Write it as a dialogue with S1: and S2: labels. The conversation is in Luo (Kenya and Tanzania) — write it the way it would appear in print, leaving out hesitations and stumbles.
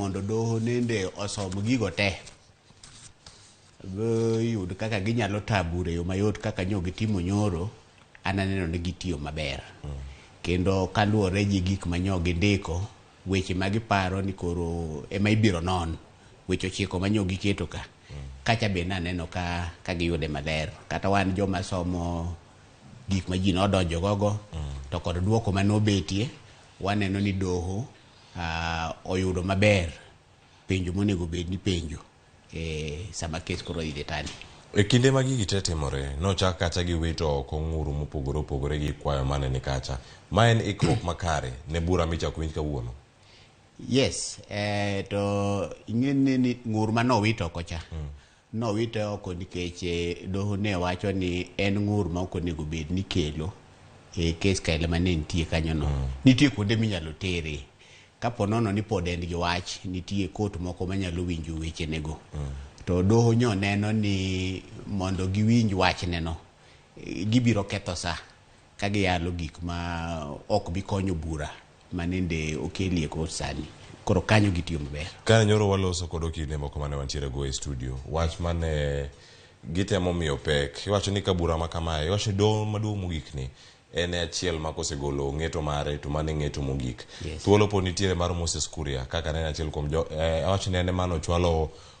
S1: mondo doho nende osom gigo te yud kaka ginyalo tabure yo mayot kaka gitimo nyoro, ananeno ni gitiyo maber. Kendo kaluwore gi gik manyo gindiko, weche ma giparo ni koro ema ibiro non, weche ochiko manyo giketo ka. Kacha be naneno ka giyude maler. Kata wan joma somo gik ma ji nodonjo gogo, to kod duoko manobetie, waneno ni doho oyudo maber penjo monego bed ni penjo sama kes koro idhi tani.
S2: E kinde ma gigi te timore, nochak kata giwito oko ng'uru mopogore opogore gi kwayo mane ni kacha. Ma en ikruok makare ne bura michako winj kawuono?
S1: Yes, to ing'eni ni ng'ur manowito oko cha. Nowite oko nikech doho ne wacho ni en ng'ur ma ok onego bed ni kelo kes kaile mane nitie kanyono. Nitie kuonde minyalo tere. Kapo nono ni pod en gi wach, nitie kot moko manyalo winjo weche nego. To doho nyo neno ni mondo giwinj wach neno, gibiro ketho sa ka giyalo gik ma ok bi konyo bura manende okelie kot sani. Koro kanyo gitiyo maber.
S2: Kane nyoro waloso kod okinde moko mane wantiere go e studio, wach mane gitemo miyo pek, iwacho ni ka bura ma kamae, iwacho doho maduong' mogik ni en achiel ma kosegolo ng'eto mare to mane ng'eto mogik. Thuolo po nitiere mar Moses Kuria, kaka ne achiel kuom iwacho ni en mano chwalo